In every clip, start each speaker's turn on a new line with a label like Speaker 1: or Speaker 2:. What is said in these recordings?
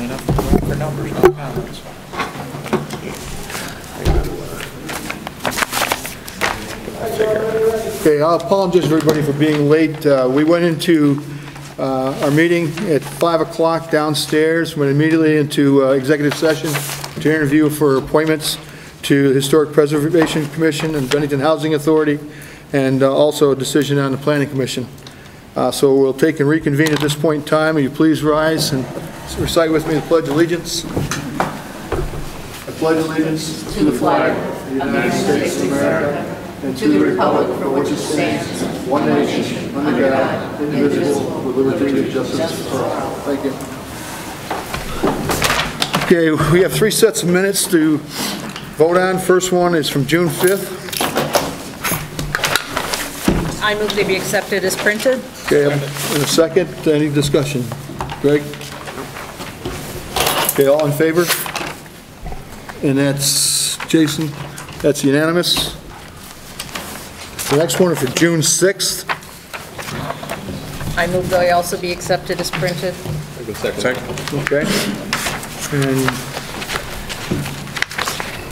Speaker 1: enough for numbers, no comments.
Speaker 2: Okay, I'll apologize to everybody for being late. We went into our meeting at 5 o'clock downstairs, went immediately into executive session to interview for appointments to the Historic Preservation Commission and Bennington Housing Authority, and also a decision on the Planning Commission. So we'll take and reconvene at this point in time. Will you please rise and recite with me the Pledge of Allegiance? I pledge allegiance
Speaker 3: to the flag of the United States of America and to the republic for which it stands, one nation, under God, indivisible, with liberty and justice for all.
Speaker 2: Thank you. Okay, we have 3 sets of minutes to vote on. First one is from June 5th.
Speaker 4: I move they be accepted as printed.
Speaker 2: Okay, in a second, any discussion? Greg? Okay, all in favor? And that's Jason. That's unanimous. The next one is for June 6th.
Speaker 4: I move they also be accepted as printed.
Speaker 1: Second.
Speaker 2: Okay. And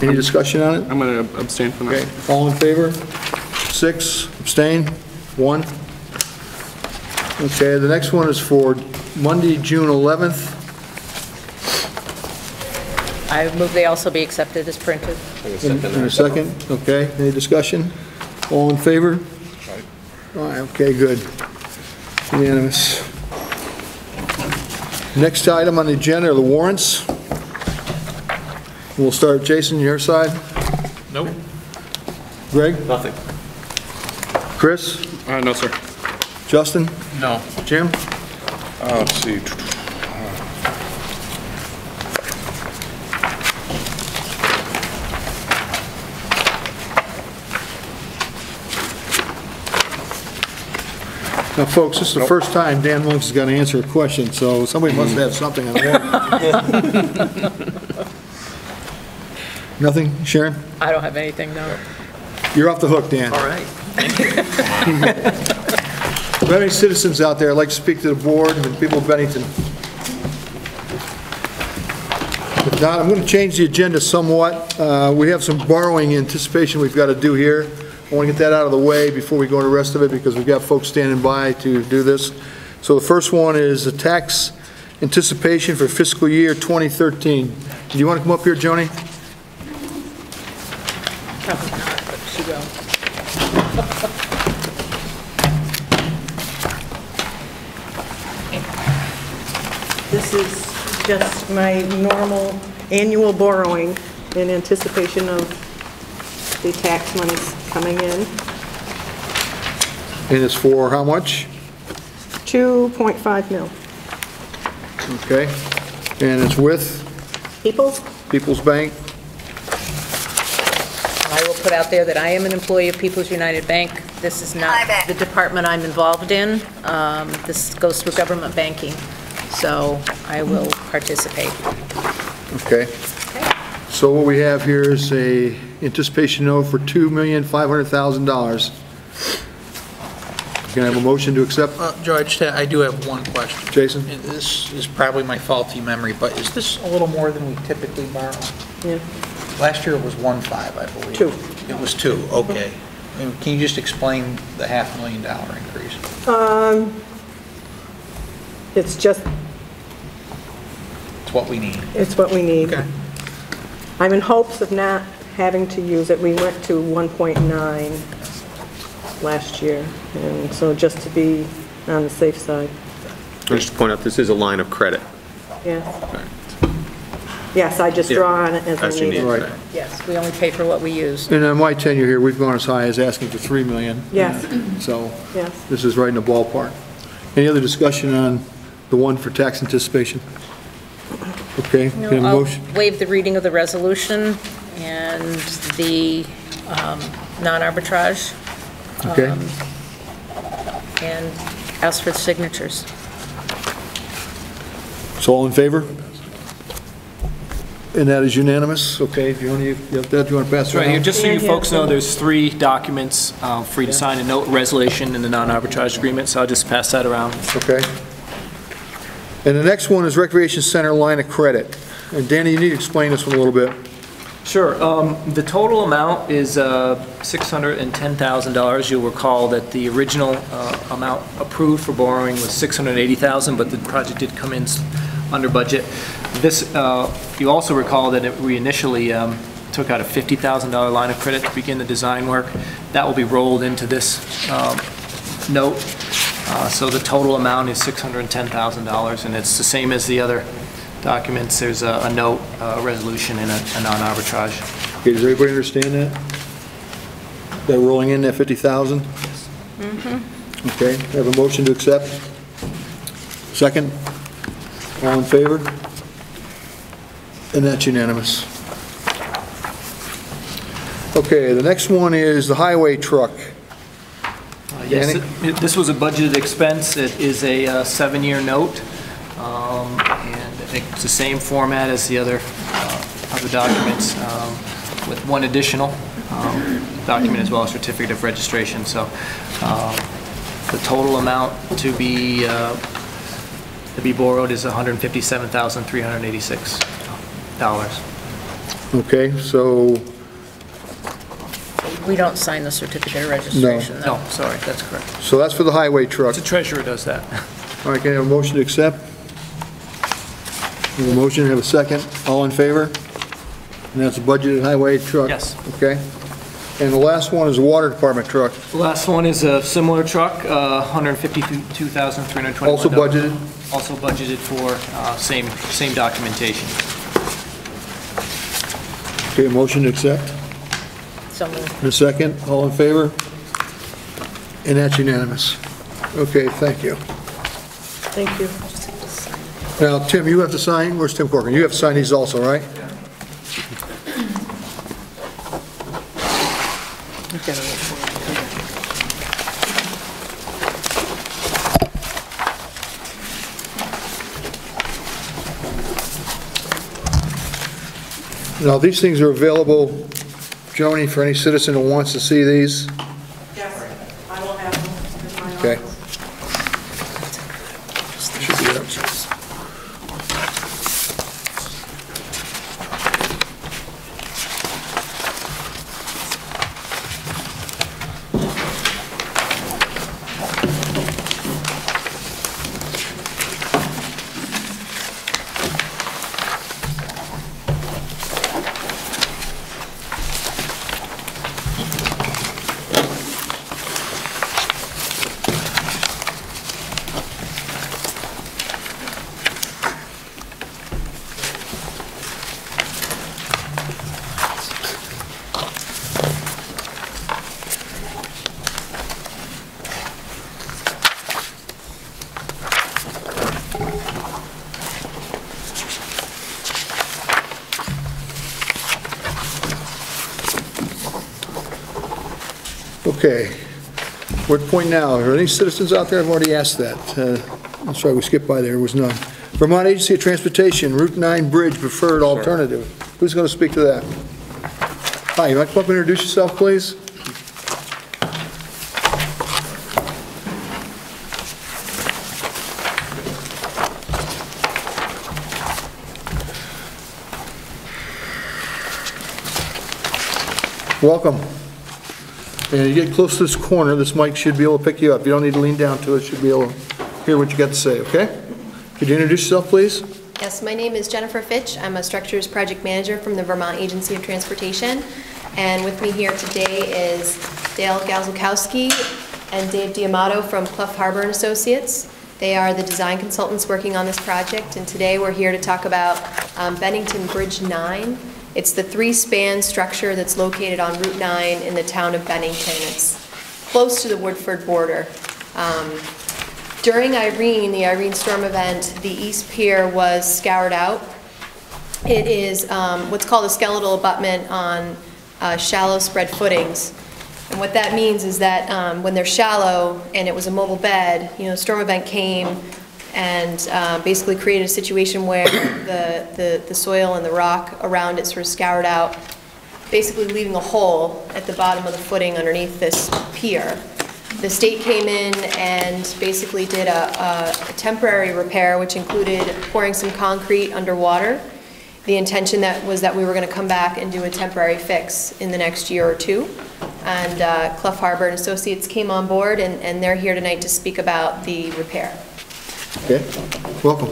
Speaker 2: any discussion on it?
Speaker 5: I'm going to abstain from that.
Speaker 2: Okay, all in favor? 6, abstain, 1. Okay, the next one is for Monday, June 11th.
Speaker 4: I move they also be accepted as printed.
Speaker 2: In a second, okay, any discussion? All in favor? All right, okay, good. Unanimous. Next item on the agenda are the warrants. We'll start, Jason, your side.
Speaker 1: Nope.
Speaker 2: Greg?
Speaker 1: Nothing.
Speaker 2: Chris?
Speaker 5: No, sir.
Speaker 2: Justin?
Speaker 1: No.
Speaker 2: Jim?
Speaker 5: Let's see.
Speaker 2: Now, folks, this is the first time Dan Monks is going to answer a question, so somebody must have something on the warrant. Nothing, Sharon?
Speaker 4: I don't have anything, no.
Speaker 2: You're off the hook, Dan.
Speaker 1: All right.
Speaker 2: If there are any citizens out there, I'd like to speak to the board and the people of Bennington. If not, I'm going to change the agenda somewhat. We have some borrowing anticipation we've got to do here. I want to get that out of the way before we go to the rest of it, because we've got folks standing by to do this. So the first one is the tax anticipation for fiscal year 2013. Do you want to come up here, Joni?
Speaker 4: Probably not, but she will.
Speaker 6: This is just my normal annual borrowing in anticipation of the tax monies coming in.
Speaker 2: And it's for how much?
Speaker 6: 2.5 mil.
Speaker 2: Okay. And it's with People's Bank.
Speaker 4: I will put out there that I am an employee of People's United Bank. This is not the department I'm involved in. This goes through government banking, so I will participate.
Speaker 2: Okay. So what we have here is a anticipation note for $2,500,000. Can I have a motion to accept?
Speaker 1: George, I do have one question.
Speaker 2: Jason?
Speaker 1: And this is probably my faulty memory, but is this a little more than we typically borrow?
Speaker 6: Yeah.
Speaker 1: Last year it was 1.5, I believe.
Speaker 6: 2.
Speaker 1: It was 2, okay. And can you just explain the $500,000 increase?
Speaker 6: It's just,
Speaker 1: It's what we need.
Speaker 6: it's what we need.
Speaker 1: Okay.
Speaker 6: I'm in hopes of not having to use it. We went to 1.9 last year, and so just to be on the safe side.
Speaker 7: Just to point out, this is a line of credit.
Speaker 6: Yes. Yes, I just draw on it as I
Speaker 7: As you
Speaker 6: need it.
Speaker 7: need.
Speaker 2: Right.
Speaker 4: Yes, we only pay for what we use.
Speaker 2: And in my tenure here, we've gone as high as asking for $3 million.
Speaker 6: Yes,
Speaker 2: So
Speaker 6: yes.
Speaker 2: this is right in the ballpark. Any other discussion on the one for tax anticipation? Okay, can I have a
Speaker 4: I'll
Speaker 2: motion?
Speaker 4: waive the reading of the resolution and the non-arbitrage.
Speaker 2: Okay.
Speaker 4: And ask for the signatures.
Speaker 2: So all in favor? And that is unanimous? Okay, if you want to pass it
Speaker 8: Right here,
Speaker 2: around?
Speaker 8: just so you
Speaker 6: Yeah,
Speaker 8: folks
Speaker 6: yeah.
Speaker 8: know, there's 3 documents for you to sign: a note, resolution, and the non-arbitrage agreement, so I'll just pass that around.
Speaker 2: Okay. And the next one is Recreation Center line of credit. And Danny, you need to explain this one a little bit.
Speaker 8: Sure. The total amount is $610,000. You'll recall that the original amount approved for borrowing was $680,000, but the project did come in under budget. This, you also recall that we initially took out a $50,000 line of credit to begin the design work. That will be rolled into this note. So the total amount is $610,000, and it's the same as the other documents. There's a note, a resolution, and a non-arbitrage.
Speaker 2: Okay, does everybody understand that? They're rolling in that 50,000?
Speaker 4: Yes.
Speaker 2: Okay, have a motion to accept? Second? All in favor? And that's unanimous. Okay, the next one is the highway truck.
Speaker 8: Yes, this was a budgeted expense. It is a 7-year note, and it's the same format as the other documents, with one additional document as well as certificate of registration. So the total amount to be borrowed is $157,386.
Speaker 2: Okay, so,
Speaker 4: We don't sign the certificate of registration.
Speaker 8: No, sorry, that's correct.
Speaker 2: so that's for the highway truck.
Speaker 8: The treasurer does that.
Speaker 2: All right, can I have a motion to accept? We have a motion, have a second. All in favor? And that's a budgeted highway truck?
Speaker 8: Yes.
Speaker 2: Okay. And the last one is a water department truck,
Speaker 8: The last one is a similar truck, $152,321.
Speaker 2: also budgeted?
Speaker 8: Also budgeted for same documentation.
Speaker 2: Okay, a motion to accept?
Speaker 4: So moved.
Speaker 2: And a second, all in favor? And that's unanimous. Okay, thank you.
Speaker 6: Thank you.
Speaker 2: Now, Tim, you have to sign, where's Tim Corcoran? You have to sign these also, right? Now, these things are available, Joni, for any citizen who wants to see these.
Speaker 6: Yes, I will have them in my
Speaker 2: Okay.
Speaker 6: office.
Speaker 2: Should be up. Okay. We're at point now. Are there any citizens out there? I've already asked that. I'm sorry, we skipped by there. There was none. Vermont Agency of Transportation, Route 9 Bridge Preferred Alternative. Who's going to speak to that? Hi, you might come up and introduce yourself, please? Welcome. And you get close to this corner, this mic should be able to pick you up. You don't need to lean down to it, should be able to hear what you got to say, okay? Could you introduce yourself, please?
Speaker 9: Yes, my name is Jennifer Fitch. I'm a Structures Project Manager from the Vermont Agency of Transportation. And with me here today is Dale Gazulkowski and Dave Diamato from Clough Harbor and Associates. They are the design consultants working on this project, and today we're here to talk about Bennington Bridge 9. It's the 3-span structure that's located on Route 9 in the town of Bennington. It's close to the Woodford border. During Irene, the Irene storm event, the East Pier was scoured out. It is what's called a skeletal abutment on shallow spread footings. And what that means is that when they're shallow and it was a mobile bed, the storm event came and basically created a situation where the soil and the rock around it sort of scoured out, basically leaving a hole at the bottom of the footing underneath this pier. The state came in and basically did a temporary repair, which included pouring some concrete underwater. The intention was that we were going to come back and do a temporary fix in the next year or two. And Clough Harbor and Associates came on board, and they're here tonight to speak about the repair.
Speaker 2: Okay, welcome.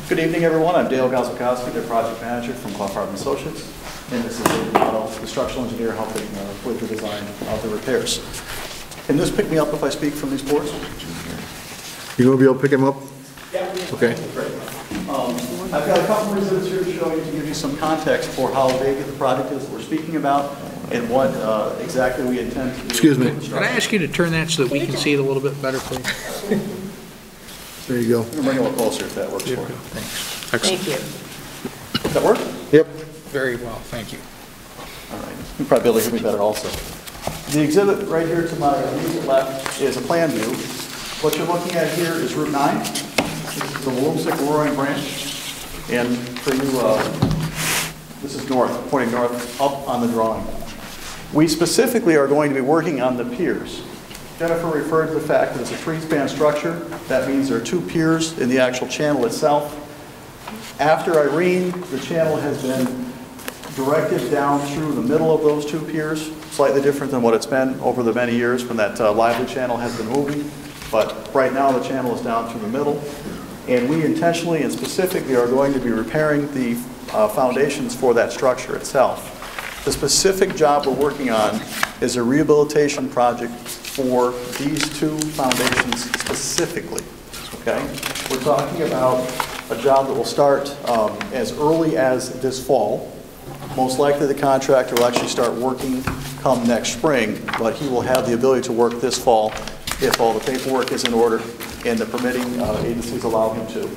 Speaker 10: Good evening, everyone. I'm Dale Gazakowski, the project manager from Clough Harbor and Associates, and this is David Otto, the structural engineer helping with the design of the repairs. Can this pick me up if I speak from these boards?
Speaker 2: You going to be able to pick him up?
Speaker 10: Yeah.
Speaker 2: Okay.
Speaker 10: Great. I've got a couple of exhibits here to show you to give you some context for how big the project is that we're speaking about and what exactly we intend to do.
Speaker 2: Excuse me.
Speaker 1: Can I ask you to turn that so that we can see it a little bit better, please?
Speaker 2: There you go.
Speaker 10: I'm going to bring it a little closer if that works for you.
Speaker 1: Thanks.
Speaker 4: Thank you.
Speaker 10: Does that work?
Speaker 2: Yep.
Speaker 1: Very well, thank you.
Speaker 10: All right. You'll probably be able to hear me better also. The exhibit right here to my immediate left is a plan view. What you're looking at here is Route 9. This is the Williamsick Roaring Branch. And for you, this is north, pointing north, up on the drawing. We specifically are going to be working on the piers. Jennifer referred to the fact that it's a tree-span structure. That means there are 2 piers in the actual channel itself. After Irene, the channel has been directed down through the middle of those 2 piers, slightly different than what it's been over the many years when that lively channel has been moving. But right now the channel is down through the middle. And we intentionally and specifically are going to be repairing the foundations for that structure itself. The specific job we're working on is a rehabilitation project for these 2 foundations specifically. Okay? We're talking about a job that will start as early as this fall. Most likely the contractor will actually start working come next spring, but he will have the ability to work this fall if all the paperwork is in order and the permitting agencies allow him to.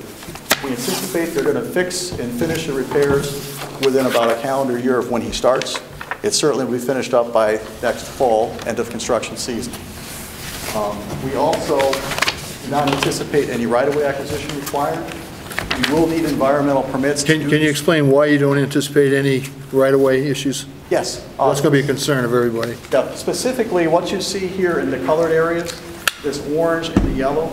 Speaker 10: We anticipate they're going to fix and finish the repairs within about a calendar year of when he starts. It certainly will be finished up by next fall, end of construction season. We also do not anticipate any right-of-way acquisition required. We will need environmental permits.
Speaker 2: Can you explain why you don't anticipate any right-of-way issues?
Speaker 10: Yes.
Speaker 2: That's going to be a concern of everybody.
Speaker 10: Yeah, specifically what you see here in the colored areas, this orange and the yellow,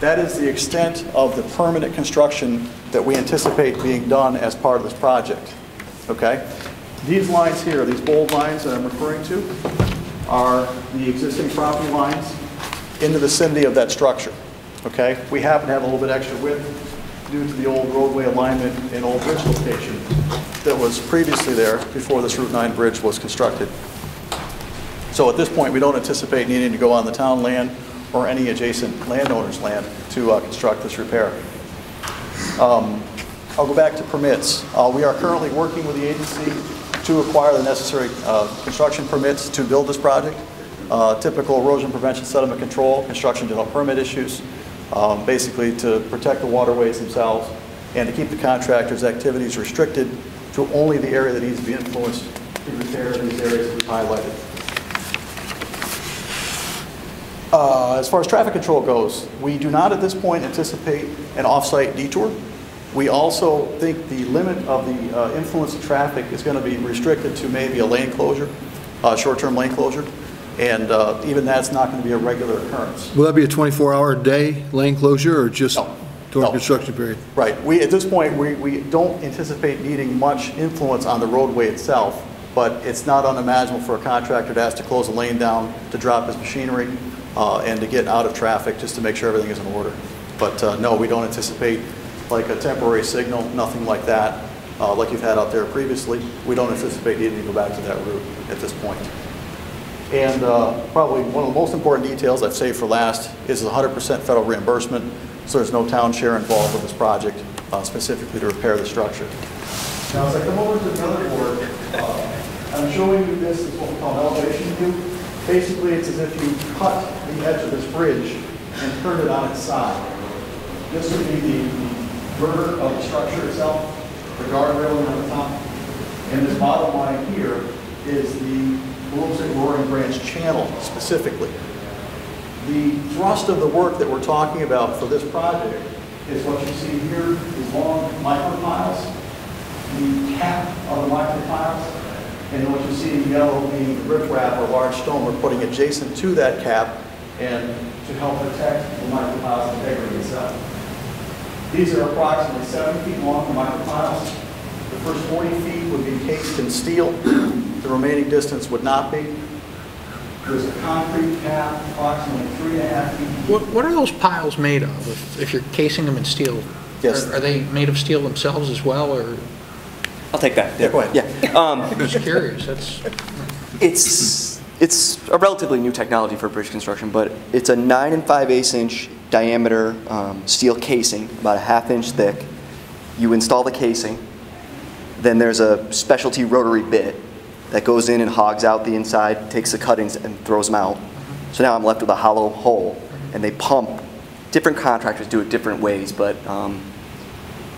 Speaker 10: that is the extent of the permanent construction that we anticipate being done as part of this project. Okay? These lines here, these bold lines that I'm referring to, are the existing property lines in the vicinity of that structure. Okay? We happen to have a little bit extra width due to the old roadway alignment and old bridge location that was previously there before this Route 9 bridge was constructed. So at this point, we don't anticipate needing to go on the town land or any adjacent landowners' land to construct this repair. I'll go back to permits. We are currently working with the agency to acquire the necessary construction permits to build this project. Typical erosion prevention, sediment control, construction general permit issues, basically to protect the waterways themselves and to keep the contractor's activities restricted to only the area that needs to be influenced to repair these areas that we've highlighted. As far as traffic control goes, we do not at this point anticipate an off-site detour. We also think the limit of the influence of traffic is going to be restricted to maybe a lane closure, short-term lane closure, and even that's not going to be a regular occurrence.
Speaker 2: Will that be a 24-hour day lane closure or just during construction period?
Speaker 10: Right. At this point, we don't anticipate needing much influence on the roadway itself, but it's not unimaginable for a contractor to ask to close a lane down to drop his machinery and to get out of traffic just to make sure everything is in order. But no, we don't anticipate like a temporary signal, nothing like that, like you've had out there previously. We don't anticipate needing to go back to that route at this point. And probably one of the most important details I've saved for last is 100% federal reimbursement, so there's no town share involved with this project, specifically to repair the structure. Now, as I come over to the other board, I'm showing you this is what we call an elevation view. Basically, it's as if you cut the edge of this bridge and turn it on its side. This would be the girder of the structure itself, the guardrail on the top. And this bottom line here is the Williamsick Roaring Branch channel specifically. The thrust of the work that we're talking about for this project is what you see here, these long micropiles. The cap of the micropiles And then what you see in yellow being the riprap or large stone we're putting adjacent to that cap and to help protect the micropile's integrity itself. These are approximately 7 feet long, the micropiles. The first 40 feet would be cased in steel. The remaining distance would not be. There's a concrete cap approximately 3.5 feet deep.
Speaker 1: What are those piles made of, if you're casing them in steel?
Speaker 10: Yes.
Speaker 1: Are they made of steel themselves as well, or?
Speaker 11: I'll take that.
Speaker 10: Yeah, go ahead.
Speaker 11: Yeah.
Speaker 1: I'm just curious,
Speaker 11: It's a relatively new technology for bridge construction, but it's a 9 5/8 inch diameter steel casing, about a 1/2 inch thick. You install the casing, then there's a specialty rotary bit that goes in and hogs out the inside, takes the cuttings and throws them out. So now I'm left with a hollow hole, and they pump. Different contractors do it different ways, but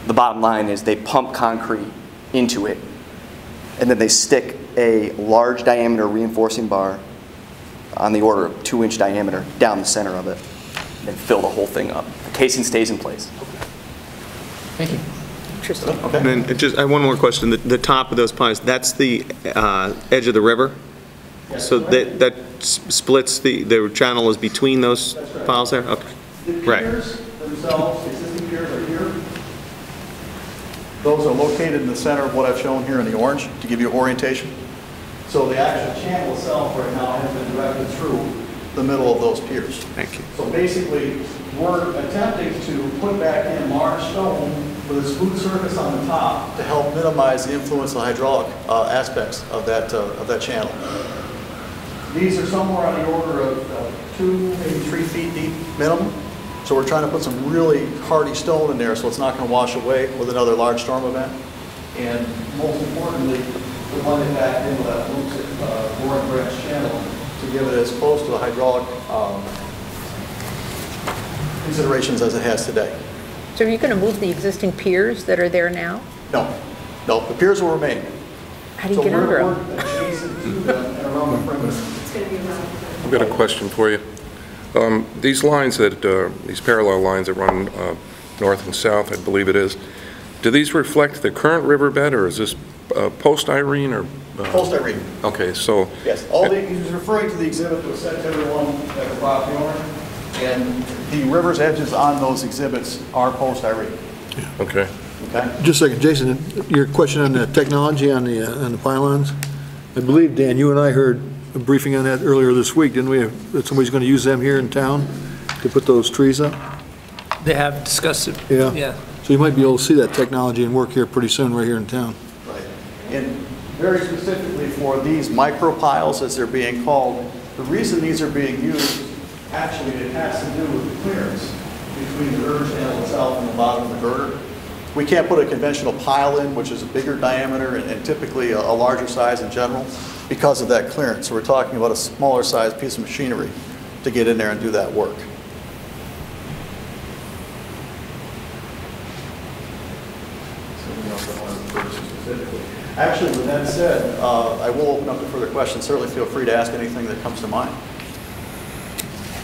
Speaker 11: the bottom line is they pump concrete into it, and then they stick a large diameter reinforcing bar on the order of 2 inch diameter down the center of it and fill the whole thing up. The casing stays in place.
Speaker 1: Thank you.
Speaker 4: Interesting.
Speaker 10: Okay.
Speaker 7: And then just, I have one more question. The top of those piles, that's the edge of the river?
Speaker 10: Yes,
Speaker 7: So
Speaker 10: correct.
Speaker 7: that splits, the channel is between those piles there? Okay.
Speaker 10: The
Speaker 7: Right.
Speaker 10: piers themselves, the existing piers are here. Those are located in the center of what I've shown here in the orange to give you orientation. So the actual channel itself right now has been directed through the middle of those piers.
Speaker 7: Thank you.
Speaker 10: So basically, we're attempting to put back in large stone with a smooth surface on the top to help minimize the influence of hydraulic aspects of that channel. These are somewhere on the order of 2, maybe 3 feet deep minimum. So we're trying to put some really hardy stone in there so it's not going to wash away with another large storm event. And most importantly, we want it back into that boring branch channel to give it as close to the hydraulic considerations as it has today.
Speaker 4: So are you going to move the existing piers that are there now?
Speaker 10: No, the piers will remain.
Speaker 4: How do you get under them?
Speaker 10: So we're adjacent to them and around the perimeter.
Speaker 5: I've got a question for you. These lines these parallel lines that run north and south, I believe it is, do these reflect the current riverbed, or is this post-Irene, or?
Speaker 10: Post-Irene.
Speaker 5: Okay, so.
Speaker 10: Yes, he's referring to the exhibit that was sent to everyone at the property owner, and the river's edges on those exhibits are post-Irene.
Speaker 5: Okay.
Speaker 10: Okay?
Speaker 2: Just a second, Jason, your question on the technology on the pylons? I believe, Dan, you and I heard a briefing on that earlier this week, didn't we? That somebody's going to use them here in town to put those trees up?
Speaker 8: They have discussed it.
Speaker 2: Yeah.
Speaker 8: Yeah.
Speaker 2: So you might be able to see that technology and work here pretty soon right here in town.
Speaker 10: Right. And very specifically for these micropiles, as they're being called, the reason these are being used, actually, it has to do with the clearance between the girder channel itself and the bottom of the girder. We can't put a conventional pile in, which is a bigger diameter and typically a larger size in general, because of that clearance. So we're talking about a smaller size piece of machinery to get in there and do that work. Actually, with that said, I will open up to further questions. Certainly feel free to ask anything that comes to mind.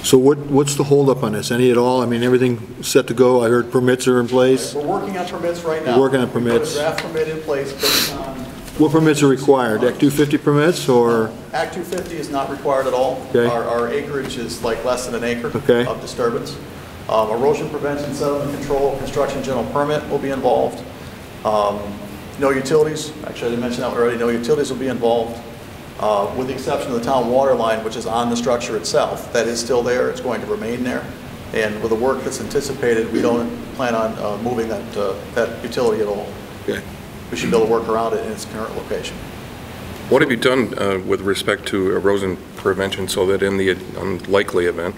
Speaker 2: So what's the holdup on this? Any at all? I mean, everything set to go? I heard permits are in place.
Speaker 10: We're working on permits right now.
Speaker 2: We're working on permits.
Speaker 10: We put a draft permit in place based on...
Speaker 2: What permits are required? Act 250 permits or?
Speaker 10: Act 250 is not required at all.
Speaker 2: Okay.
Speaker 10: Our acreage is like less than an acre
Speaker 2: Okay.
Speaker 10: of disturbance. Erosion prevention, settlement control, construction general permit will be involved. No utilities, actually I didn't mention that already, no utilities will be involved. With the exception of the town water line, which is on the structure itself. That is still there, it's going to remain there. And with the work that's anticipated, we don't plan on moving that utility at all.
Speaker 2: Okay.
Speaker 10: We should be able to work around it in its current location.
Speaker 5: What have you done with respect to erosion prevention so that in the unlikely event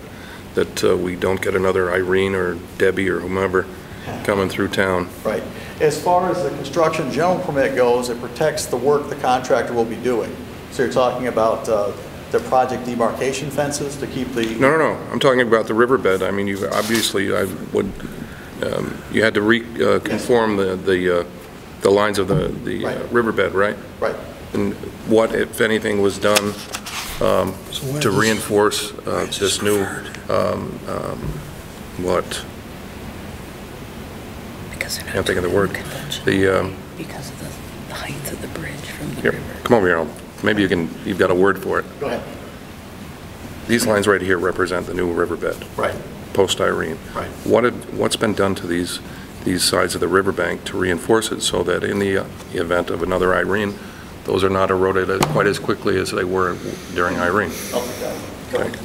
Speaker 5: that we don't get another Irene or Debbie or whomever coming through town?
Speaker 10: Right. As far as the construction general permit goes, it protects the work the contractor will be doing. So you're talking about the project demarcation fences to keep the...
Speaker 5: No. I'm talking about the riverbed. I mean, you obviously, you had to reconform the lines of the
Speaker 10: Right.
Speaker 5: riverbed, right?
Speaker 10: Right.
Speaker 5: And what, if anything, was done to reinforce this new, what?
Speaker 4: Because they're not
Speaker 5: Can't think of the word.
Speaker 4: convention.
Speaker 5: The
Speaker 4: Because of The height of the bridge from the
Speaker 5: Here,
Speaker 4: river.
Speaker 5: come over here. Maybe you've got a word for it.
Speaker 10: Go ahead.
Speaker 5: These lines right here represent the new riverbed,
Speaker 10: Right.
Speaker 5: post-Irene.
Speaker 10: Right.
Speaker 5: What's been done to these sides of the riverbank to reinforce it so that in the event of another Irene, those are not eroded quite as quickly as they were during Irene?
Speaker 10: I'll take that one.
Speaker 5: Okay.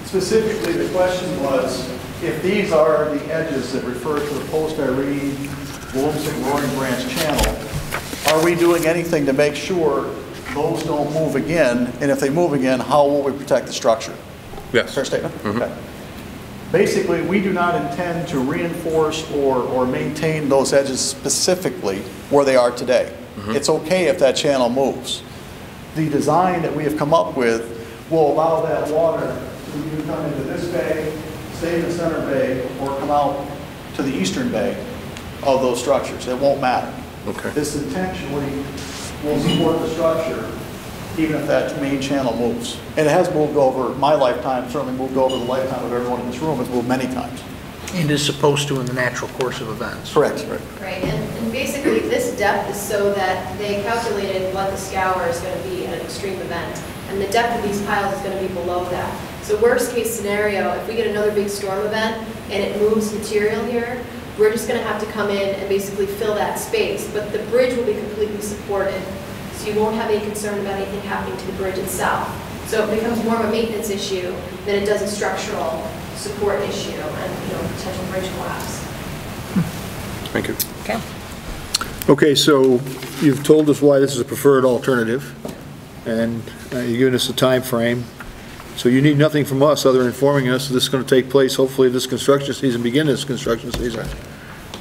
Speaker 10: Specifically, the question was, if these are the edges that refer to the post-Irene Williamson Roaring Branch channel, are we doing anything to make sure those don't move again? And if they move again, how will we protect the structure?
Speaker 5: Yes.
Speaker 10: Fair statement? Okay. Basically, we do not intend to reinforce or maintain those edges specifically where they are today. It's okay if that channel moves. The design that we have come up with will allow that water to either come into this bay, stay in the center bay, or come out to the eastern bay of those structures. It won't matter.
Speaker 5: Okay.
Speaker 10: This intentionally will support the structure even if that main channel moves. And it has moved over my lifetime, certainly moved over the lifetime of everyone in this room. It's moved many times.
Speaker 1: And is supposed to in the natural course of events.
Speaker 10: Correct.
Speaker 9: Right, and basically this depth is so that they calculated what the scour is going to be at an extreme event. And the depth of these piles is going to be below that. So worst case scenario, if we get another big storm event and it moves material here, we're just going to have to come in and basically fill that space. But the bridge will be completely supported. So you won't have any concern about anything happening to the bridge itself. So it becomes more of a maintenance issue than it does a structural support issue and potential bridge collapse.
Speaker 5: Thank you.
Speaker 4: Okay.
Speaker 2: Okay, so you've told us why this is a preferred alternative, and you've given us a time frame. So you need nothing from us other than informing us that this is going to take place, hopefully, this construction season, begin this construction season.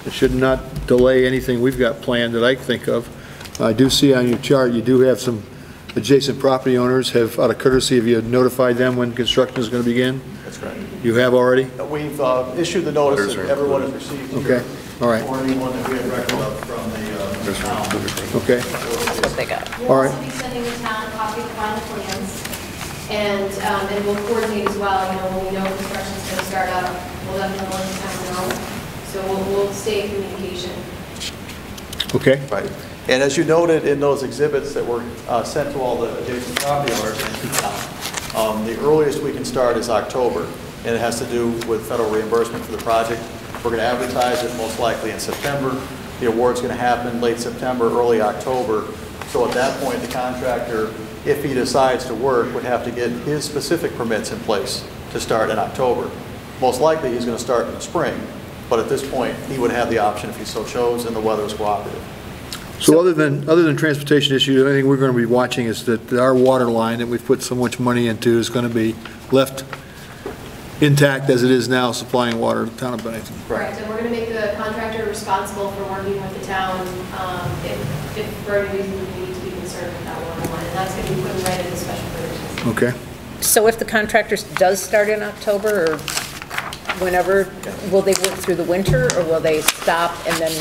Speaker 2: It should not delay anything we've got planned that I can think of. I do see on your chart, you do have some adjacent property owners have, out of courtesy, have you notified them when construction is going to begin?
Speaker 10: That's correct.
Speaker 2: You have already?
Speaker 10: We've issued the notice that everyone has received.
Speaker 2: Okay, all right.
Speaker 10: Or anyone that we have record of from the town.
Speaker 2: Okay,
Speaker 4: That's what they got.
Speaker 9: We'll
Speaker 2: All right.
Speaker 9: also be sending the town a copy of the final plans, and we'll coordinate as well, when we know construction's going to start up, we'll definitely let the town know. So we'll stay in communication.
Speaker 2: okay.
Speaker 10: Right. And as you noted in those exhibits that were sent to all the adjacent property owners in town, the earliest we can start is October, and it has to do with federal reimbursement for the project. We're going to advertise it most likely in September. The award's going to happen late September, early October. So at that point, the contractor, if he decides to work, would have to get his specific permits in place to start in October. Most likely, he's going to start in the spring, but at this point, he would have the option if he so chose and the weather was cooperative.
Speaker 2: So other than transportation issues, the only thing we're going to be watching is that our water line that we've put so much money into is going to be left intact as it is now, supplying water to the town of Bennington.
Speaker 9: Correct, and we're going to make the contractor responsible for working with the town if for any reason we need to be concerned with that water line, and that's going to be put right in the special provisions.
Speaker 2: Okay.
Speaker 4: So if the contractor does start in October or whenever, will they work through the winter or will they stop and then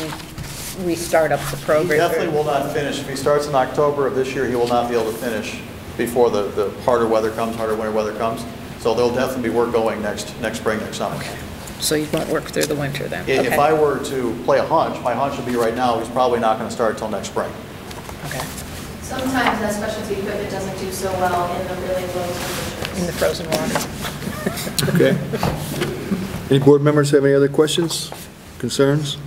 Speaker 4: restart up the
Speaker 10: He
Speaker 4: program?
Speaker 10: definitely will not finish. If he starts in October of this year, he will not be able to finish before the harder weather comes, harder winter weather comes. So there'll definitely be work going next spring, next summer.
Speaker 4: Okay. So you won't work through the winter then?
Speaker 10: If
Speaker 4: Okay.
Speaker 10: I were to play a hunch, my hunch would be right now, he's probably not going to start until next spring.
Speaker 4: Okay.
Speaker 9: Sometimes that specialty equipment doesn't do so well in the really low temperatures.
Speaker 4: In the frozen water?
Speaker 2: Okay. Any board members have any other questions, concerns?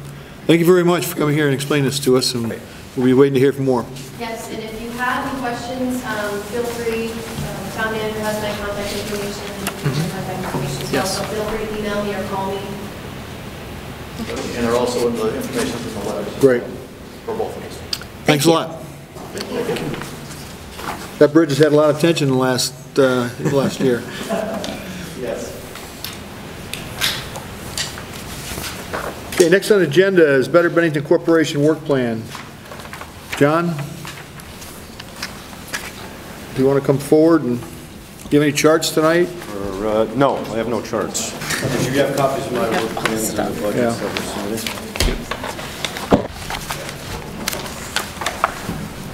Speaker 2: Thank you very much for coming here and explaining this to us, and we'll be waiting to hear from more.
Speaker 9: Yes, and if you have any questions, feel free, town manager has my contact information, so feel free to email me or call me.
Speaker 10: And they're also in the information in the letters.
Speaker 2: Great.
Speaker 10: For both of us.
Speaker 2: Thanks a lot. That bridge has had a lot of attention in the last year.
Speaker 10: Yes.
Speaker 2: Okay, next on the agenda is Better Bennington Corporation Work Plan. John? Do you want to come forward and give any charts tonight?
Speaker 12: No, I have no charts. Did you have copies of my work plans and the budgets that were submitted?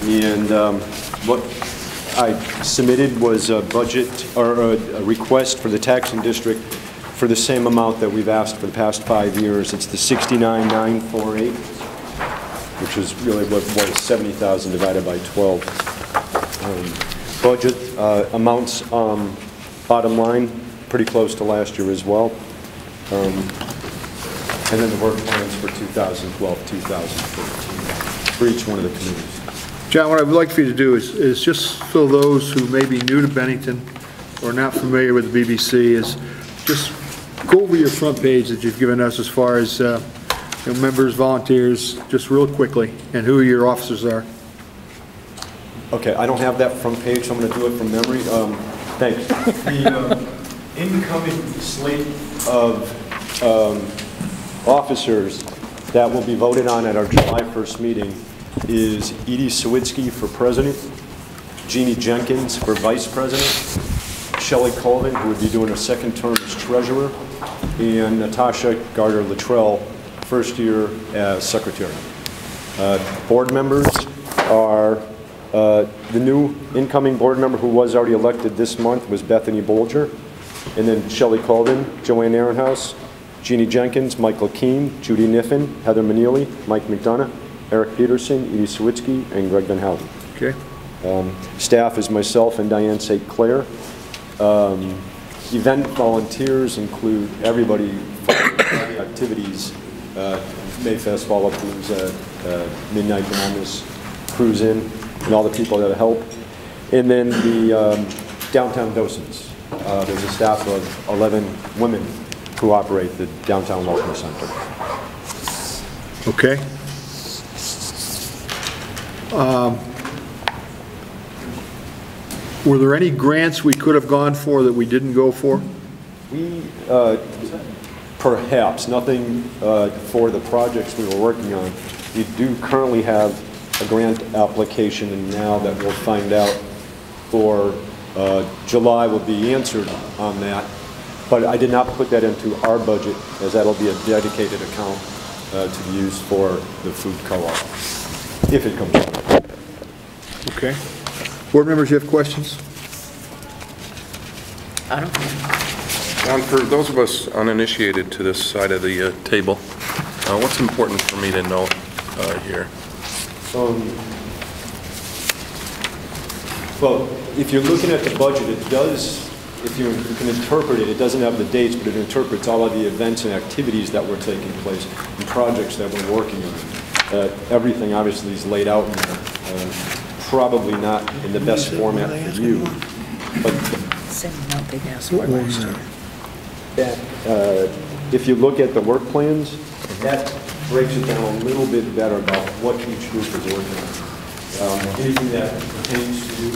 Speaker 12: And what I submitted was a budget, or a request for the taxing district for the same amount that we've asked for the past 5 years. It's the $69,948. which is really what was 70,000 divided by 12. Budget amounts, bottom line, pretty close to last year as well. And then the work plans for 2012, 2013, for each one of the communities.
Speaker 2: John, what I would like for you to do is just so those who may be new to Bennington or not familiar with the BBC is just go over your front page that you've given us as far as members, volunteers, just real quickly, and who your officers are.
Speaker 12: Okay, I don't have that front page, so I'm going to do it from memory. Thanks. The incoming slate of officers that will be voted on at our July 1st meeting is Edie Sawitsky for president, Jeannie Jenkins for vice president, Shelley Colvin, who would be doing her second term as treasurer, and Natasha Gardner-Luttrell, first year as secretary. Board members are the new incoming board member who was already elected this month was Bethany Bolger, and then Shelley Colvin, Joanne Ehrenhaus, Jeannie Jenkins, Michael Keene, Judy Niffen, Heather Manili, Mike McDonough, Eric Peterson, Edie Sawitsky, and Greg Van Houten.
Speaker 2: Okay.
Speaker 12: Staff is myself and Diane St. Clair. Event volunteers include everybody following activities, Mayfest, Fall Up Blues, Midnight Madness, Cruise In, and all the people that help. And then the downtown docents. There's a staff of 11 women who operate the Downtown Welcome Center.
Speaker 2: Okay. Were there any grants we could have gone for that we didn't go for?
Speaker 12: We, perhaps, nothing for the projects we were working on. We do currently have a grant application, and now that we'll find out for July will be answered on that. But I did not put that into our budget, as that'll be a dedicated account to be used for the food co-op, if it comes up.
Speaker 2: Okay. Board members, you have questions?
Speaker 4: I don't.
Speaker 5: John, for those of us uninitiated to this side of the table, what's important for me to know here?
Speaker 12: Well, if you're looking at the budget, it does, if you can interpret it, it doesn't have the dates, but it interprets all of the events and activities that were taking place and projects that we're working on. Everything obviously is laid out in there. Probably not in the best format for you, but if you look at the work plans, that breaks it down a little bit better about what each group is working on. Anything that pertains to you,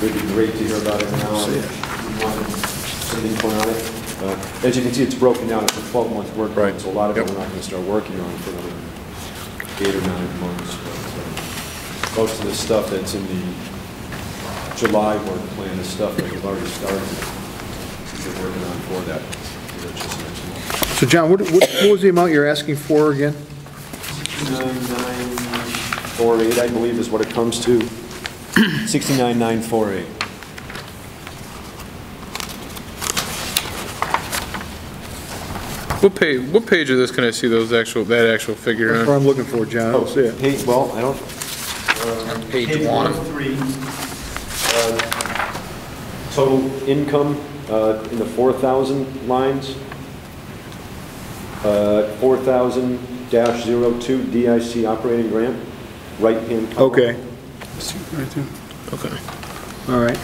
Speaker 12: would be great to hear about it now. If you want some input on it. As you can see, it's broken down. It's a 12-month work plan, so a lot of it we're not going to start working on for another 8 or 9 months. But, most of the stuff that's in the July work plan is stuff that we've already started. We're working on for that. Just next month.
Speaker 2: So, John, what was the amount you're asking for again?
Speaker 12: 69,948, I believe, is what it comes to. 69,948.
Speaker 13: What page of this can I see that actual figure
Speaker 2: That's
Speaker 13: on?
Speaker 2: what I'm looking for, John. I don't see it.
Speaker 12: Hey, well, I don't.
Speaker 1: Page 1.
Speaker 12: 3. Total income in the 4,000 lines. 4,000-02 DIC operating grant. Right-hand column.
Speaker 2: Okay.
Speaker 13: Right there. Okay.
Speaker 2: All right.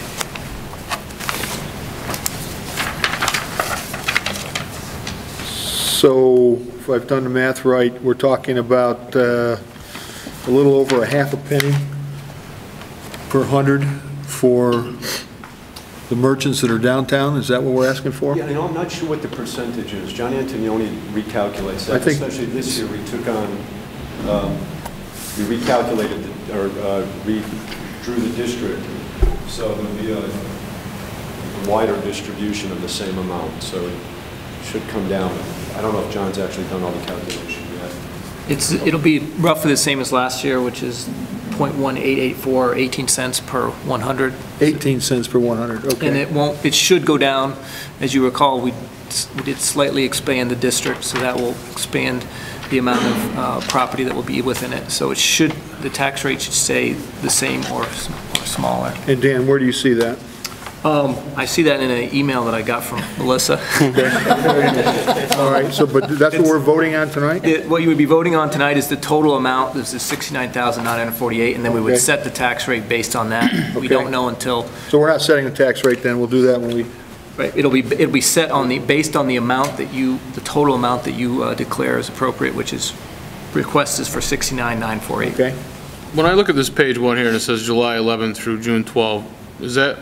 Speaker 2: So, if I've done the math right, we're talking about a little over a half a penny per 100 for the merchants that are downtown. Is that what we're asking for?
Speaker 12: Yeah, I'm not sure what the percentage is. John Antonioni recalculates that.
Speaker 2: I think,
Speaker 12: especially this year, we took on, we recalculated redrew the district, so there'll be a wider distribution of the same amount. So it should come down. I don't know if John's actually done all the calculation yet.
Speaker 8: It'll be roughly the same as last year, which is 0.1884, 18 cents per 100.
Speaker 2: 18 cents per 100, okay.
Speaker 8: And it should go down. As you recall, we did slightly expand the district, so that will expand the amount of property that will be within it. So the tax rate should stay the same or smaller.
Speaker 2: And Dan, where do you see that?
Speaker 8: I see that in an email that I got from Melissa.
Speaker 2: All right, so, but that's what we're voting on tonight?
Speaker 8: What you would be voting on tonight is the total amount, this is $69,948, and then we would
Speaker 2: Okay.
Speaker 8: set the tax rate based on that. We
Speaker 2: Okay.
Speaker 8: don't know until,
Speaker 2: So we're not setting the tax rate then, we'll do that when we,
Speaker 8: right, it'll be set on based on the amount that the total amount that you declare as appropriate, which is, request is for $69,948.
Speaker 2: okay?
Speaker 13: When I look at this page one here and it says July 11 through June 12, is that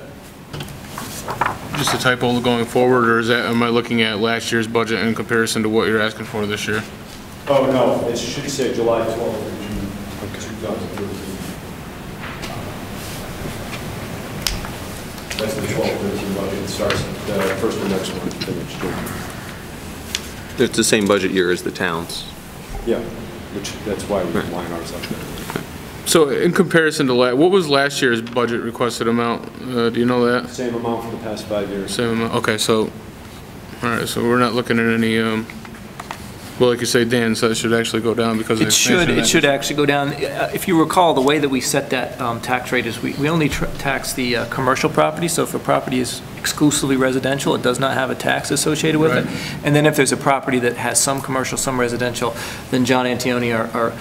Speaker 13: just a typo going forward, or am I looking at last year's budget in comparison to what you're asking for this year?
Speaker 12: Oh, no, it should say July 12th or June 2013. That's the 12-13 budget. It starts the first of next month, finished June.
Speaker 7: It's the same budget year as the towns.
Speaker 12: Yeah, that's why we line ours up there.
Speaker 13: So in comparison to what was last year's budget requested amount? Do you know that?
Speaker 12: Same amount for the past 5 years.
Speaker 13: Same amount, okay, so, all right, so we're not looking at any, well, like you say, Dan, so it should actually go down because of the expansion of that.
Speaker 8: It should actually go down. If you recall, the way that we set that tax rate is we only tax the commercial property, so if a property is exclusively residential, it does not have a tax associated with it. And then if there's a property that has some commercial, some residential, then John Antioni, our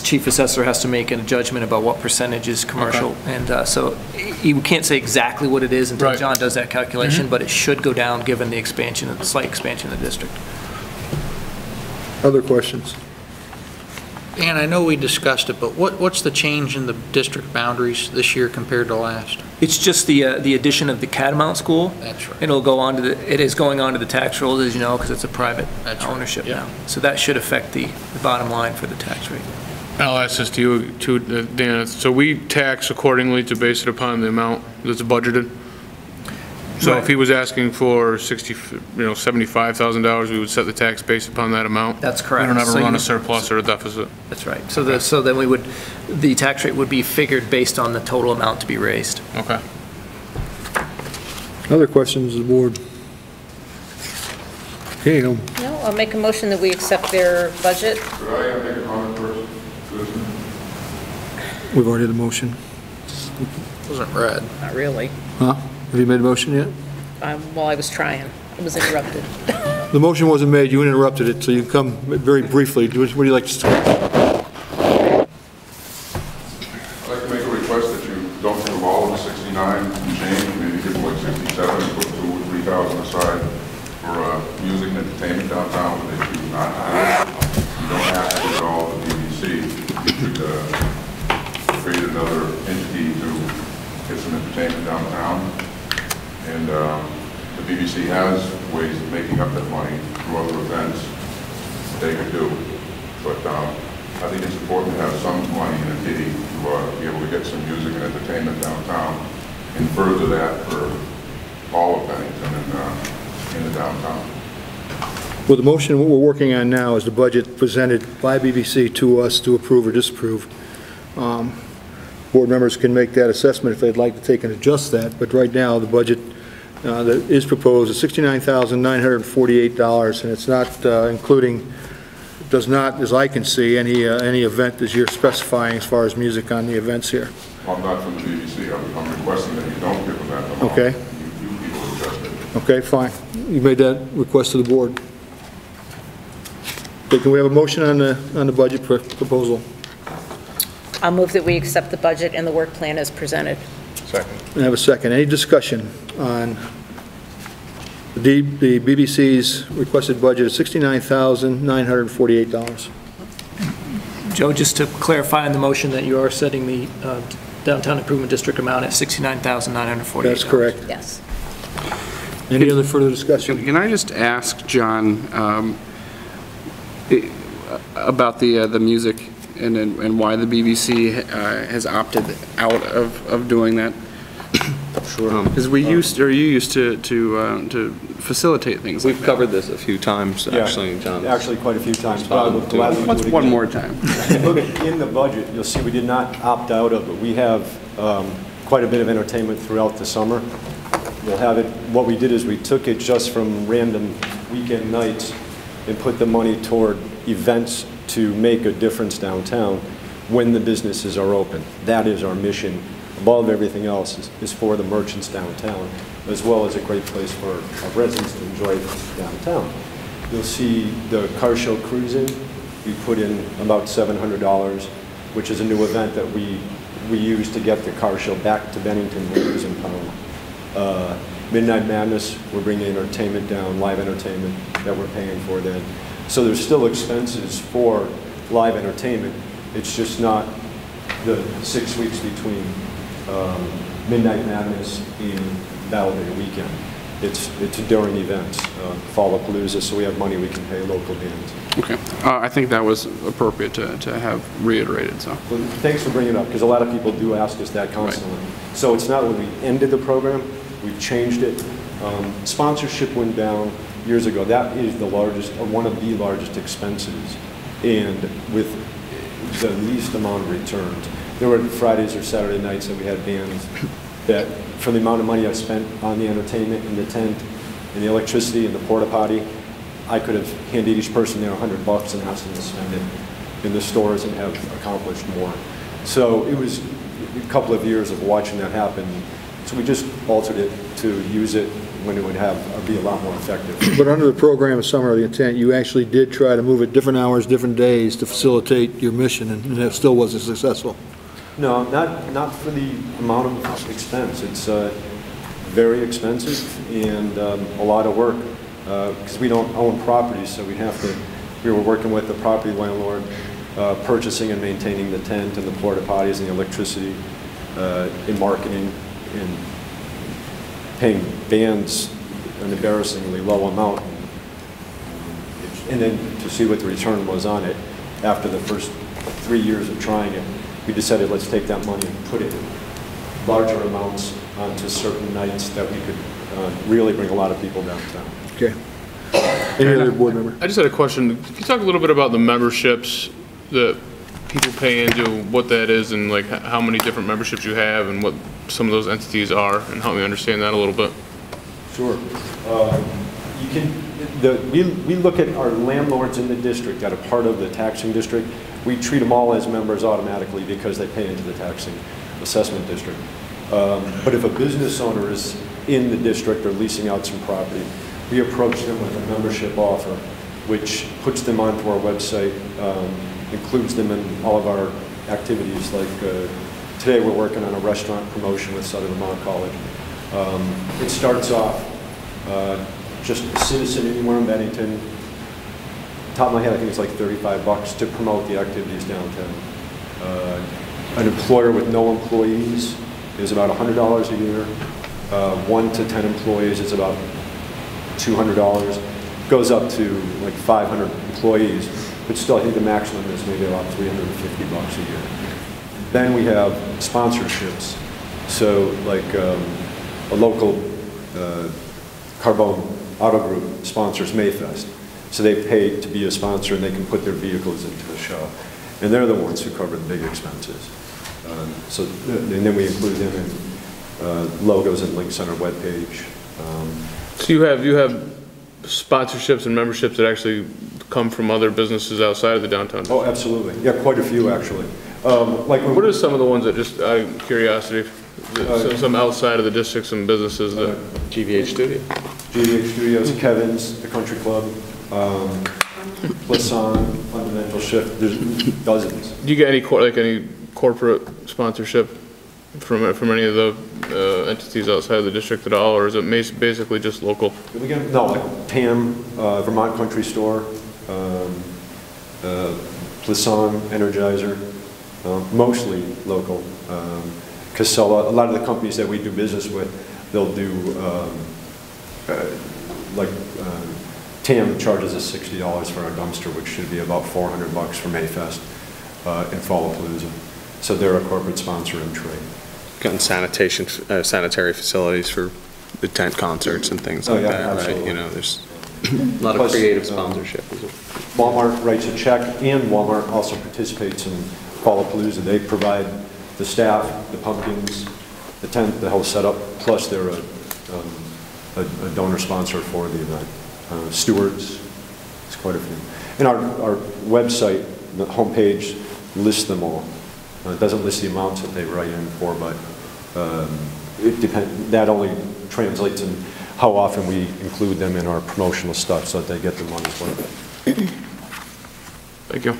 Speaker 8: chief assessor, has to make a judgment about what percentage is commercial.
Speaker 13: Okay.
Speaker 8: And so you can't say exactly what it is until
Speaker 13: Right.
Speaker 8: John does that calculation, but it should go down given the expansion, the slight expansion of the district.
Speaker 2: Other questions?
Speaker 1: Dan, I know we discussed it, but what's the change in the district boundaries this year compared to last?
Speaker 8: It's just the addition of the Catamount School.
Speaker 1: That's right.
Speaker 8: It'll go on to it is going on to the tax rolls, as you know, because it's a private
Speaker 1: That's right.
Speaker 8: ownership
Speaker 1: Yeah.
Speaker 8: now. So that should affect the bottom line for the tax rate.
Speaker 13: I'll ask this to you, too, Dan. So we tax accordingly to base it upon the amount that's budgeted? So
Speaker 8: Right.
Speaker 13: if he was asking for $75,000, we would set the tax based upon that amount?
Speaker 8: That's correct.
Speaker 13: We don't ever
Speaker 8: So
Speaker 13: run
Speaker 8: you-
Speaker 13: a surplus or a deficit?
Speaker 8: That's right. So then the tax rate would be figured based on the total amount to be raised.
Speaker 13: Okay.
Speaker 2: Other questions of the board? Okay,
Speaker 4: No, I'll make a motion that we accept their budget.
Speaker 5: Could I make a comment first? Susan?
Speaker 2: we've already had a motion.
Speaker 1: Wasn't read.
Speaker 4: Not really.
Speaker 2: Huh? Have you made a motion yet?
Speaker 4: Well, I was trying. I was interrupted.
Speaker 2: The motion wasn't made, you interrupted it, so you come very briefly. What do you like to say?
Speaker 5: I'd like to make a request that you don't give them all of the 69 and change, maybe give them like 67 and put 2,000 or 3,000 aside for music and entertainment downtown, but they choose not to. You don't have to do it all at the BBC. You should create another entity to get some entertainment downtown. And the BBC has ways of making up that money through other events that they could do. But I think it's important to have some money in a kitty to be able to get some music and entertainment downtown and further that for all of Bennington and in the downtown.
Speaker 2: Well, the motion, what we're working on now is the budget presented by BBC to us to approve or disapprove. Board members can make that assessment if they'd like to take and adjust that, but right now, the budget that is proposed is $69,948, and it's not including, does not, as I can see, any event that you're specifying as far as music on the events here.
Speaker 5: Well, I'm not from the BBC. I'm requesting that you don't give them that amount.
Speaker 2: Okay.
Speaker 5: You people adjust it.
Speaker 2: Okay, fine. You made that request to the board. Okay, can we have a motion on the budget proposal?
Speaker 4: I'll move that we accept the budget and the work plan as presented.
Speaker 5: Second.
Speaker 2: I have a second. Any discussion on the BBC's requested budget of $69,948?
Speaker 8: Joe, just to clarify in the motion that you are setting the downtown improvement district amount at $69,948.
Speaker 2: That's correct.
Speaker 4: Yes.
Speaker 2: Any other further discussion?
Speaker 14: Can I just ask John about the music and why the BBC has opted out of doing that?
Speaker 7: Sure.
Speaker 14: Because you used to facilitate things like
Speaker 7: We've
Speaker 14: that.
Speaker 7: covered this a few times,
Speaker 12: Yeah,
Speaker 7: actually, John.
Speaker 12: Actually, quite a few times, but I would gladly do it
Speaker 14: What's
Speaker 12: again.
Speaker 14: one more time?
Speaker 12: Look, in the budget, you'll see we did not opt out of it. We have quite a bit of entertainment throughout the summer. We'll have it, what we did is we took it just from random weekend nights and put the money toward events to make a difference downtown when the businesses are open. That is our mission. Above everything else is for the merchants downtown, as well as a great place for our residents to enjoy downtown. You'll see the car show cruising. We put in about $700, which is a new event that we use to get the car show back to Bennington when it was in town. Midnight Madness, we're bringing entertainment down, live entertainment that we're paying for then. So there's still expenses for live entertainment. It's just not the 6 weeks between Midnight Madness and Battle Day weekend. It's during events, Fallapalooza, so we have money we can pay local bands.
Speaker 14: Okay. I think that was appropriate to have reiterated, so.
Speaker 12: Well, thanks for bringing it up, because a lot of people do ask us that constantly. Right. So it's not when we ended the program, we've changed it. Sponsorship went down years ago. That is the largest, or one of the largest expenses, and with the least amount of returns. There were Fridays or Saturday nights that we had bands that, for the amount of money I spent on the entertainment and the tent and the electricity and the porta potty, I could have handed each person there $100 and asked them to spend it in the stores and have accomplished more. So it was a couple of years of watching that happen. So we just altered it to use it when it would be a lot more effective. But
Speaker 2: under the program of Summer of the Intent, you actually did try to move it different hours, different days to facilitate your mission, and that still wasn't successful.
Speaker 12: No, not for the amount of expense. It's very expensive and a lot of work because we don't own properties, so we were working with the property landlord, purchasing and maintaining the tent and the porta potties and the electricity, in marketing, and paying bands an embarrassingly low amount. And then to see what the return was on it after the first 3 years of trying it, we decided let's take that money and put it in larger amounts onto certain nights that we could really bring a lot of people downtown.
Speaker 2: Okay. Any other board member?
Speaker 13: I just had a question. Can you talk a little bit about the memberships that people pay into, what that is, and like how many different memberships you have and what some of those entities are, and help me understand that a little bit?
Speaker 12: Sure. We look at our landlords in the district that are part of the taxing district. We treat them all as members automatically because they pay into the taxing assessment district. But if a business owner is in the district or leasing out some property, we approach them with a membership offer, which puts them onto our website, includes them in all of our activities. Like today we're working on a restaurant promotion with Southern Vermont College. It starts off just a citizen anywhere in Bennington. Top of my head, I think it's like $35 to promote the activities downtown. An employer with no employees is about $100 a year. 1 to 10 employees is about $200. Goes up to like 500 employees, but still I think the maximum is maybe about $350 a year. Then we have sponsorships. So like a local Carbone Auto Group sponsors Mayfest. So they pay to be a sponsor and they can put their vehicles into the show. And they're the ones who cover the big expenses. And then we include them in logos and links on our webpage.
Speaker 13: So you have sponsorships and memberships that actually come from other businesses outside of the downtown district?
Speaker 12: Oh, absolutely. Yeah, quite a few actually.
Speaker 13: What are some of the ones that, just out of curiosity, some outside of the district, some businesses that...
Speaker 7: GVH Studio.
Speaker 12: GVH Studios, Kevin's, the Country Club, Plisson, Fundamental Shift, there's dozens. Do
Speaker 13: you get any corporate sponsorship from any of the entity outside of the district at all, or is it basically just local?
Speaker 12: No, like PAM, Vermont Country Store, Plisson, Energizer, mostly local. Casella, a lot of the companies that we do business with, they'll do, TAM charges us $60 for our dumpster, which should be about $400 for Mayfest and Fallapalooza. So they're a corporate sponsor in trade.
Speaker 7: Gotten sanitary facilities for the tent concerts and things like that,
Speaker 12: absolutely.
Speaker 7: Right? You know, there's a lot of creative sponsorship.
Speaker 12: Walmart writes a check, and Walmart also participates in Fallapalooza. They provide the staff, the pumpkins, the tent, the whole setup, plus they're a donor sponsor for the event. Stewards, it's quite a few. And our website the homepage lists them all. It doesn't list the amounts that they write in for, but it depends. That only translates in how often we include them in our promotional stuff so that they get their money's worth.
Speaker 13: Thank you.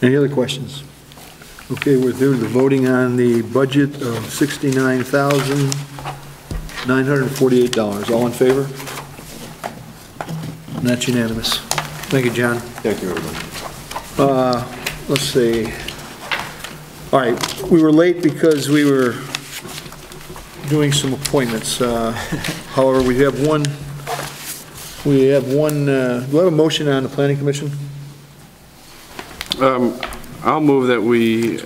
Speaker 2: Any other questions? Okay, we're through the voting on the budget of $69,948. All in favor? And that's unanimous. Thank you, John.
Speaker 12: Thank you, everybody.
Speaker 2: Let's see. All right, we were late because we were doing some appointments. However, we have one, do I have a motion on the Planning Commission?
Speaker 14: I'll move that we,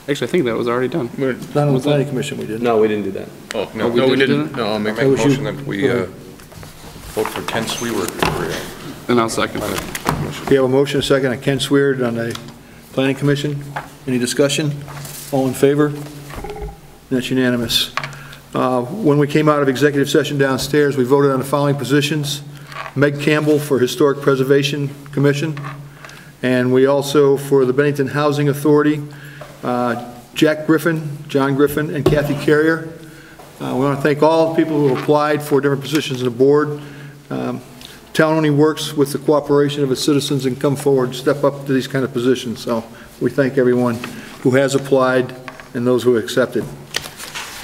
Speaker 14: actually, I think that was already done.
Speaker 2: Not on the Planning Commission, we did.
Speaker 7: No, we didn't do that.
Speaker 5: Oh,
Speaker 14: Oh, we didn't?
Speaker 13: No, I'll make
Speaker 5: Make a motion that we vote for Ken Sweward for
Speaker 14: And I'll second it.
Speaker 2: We have a motion, a second, on Ken Swerd on the Planning Commission. Any discussion? All in favor? That's unanimous. When we came out of executive session downstairs, we voted on the following positions. Meg Campbell for Historic Preservation Commission, and we also, for the Bennington Housing Authority, Jack Griffin, John Griffin, and Kathy Carrier. We want to thank all the people who applied for different positions on the board. Town only works with the cooperation of its citizens and come forward, step up to these kind of positions. So we thank everyone who has applied and those who accepted.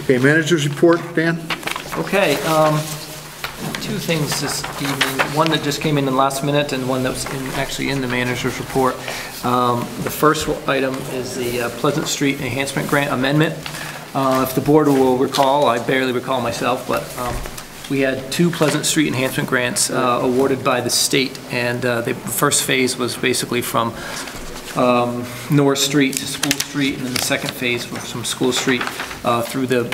Speaker 2: Okay, manager's report, Dan?
Speaker 8: Okay, two things this evening. One that just came in the last minute and one that was actually in the manager's report. The first item is the Pleasant Street Enhancement Grant Amendment. If the board will recall, I barely recall myself, but we had 2 Pleasant Street enhancement grants awarded by the state, and the first phase was basically from North Street to School Street, and then the second phase was from School Street through the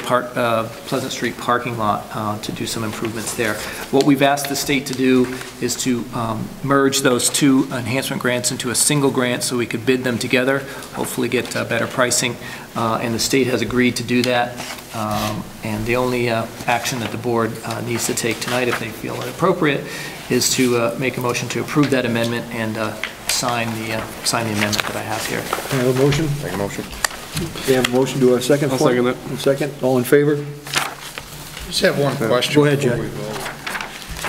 Speaker 8: Pleasant Street parking lot to do some improvements there. What we've asked the state to do is to merge those 2 enhancement grants into a single grant so we could bid them together, hopefully get better pricing, and the state has agreed to do that. And the only action that the board needs to take tonight, if they feel it appropriate, is to make a motion to approve that amendment and sign the amendment that I have here.
Speaker 2: Can I have a motion?
Speaker 5: Make a motion.
Speaker 2: We have a motion. Do a second?
Speaker 14: I'll second that.
Speaker 2: Second. All in favor?
Speaker 1: Just have one question.
Speaker 2: Go ahead, Jack.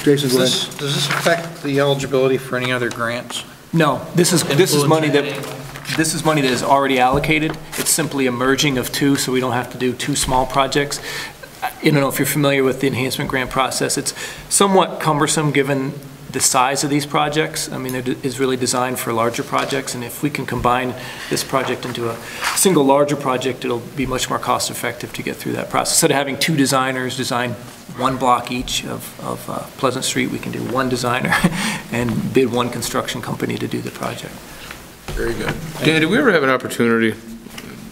Speaker 2: Jason, go ahead.
Speaker 1: Does this affect the eligibility for any other grants?
Speaker 8: No, this is money that is already allocated. It's simply a merging of 2, so we don't have to do 2 small projects. I don't know if you're familiar with the enhancement grant process. It's somewhat cumbersome given the size of these projects. I mean, it is really designed for larger projects, and if we can combine this project into a single larger project, it'll be much more cost effective to get through that process. Instead of having 2 designers design 1 block each of Pleasant Street, we can do 1 designer and bid 1 construction company to do the project.
Speaker 1: Very good.
Speaker 13: Dan, did we ever have an opportunity,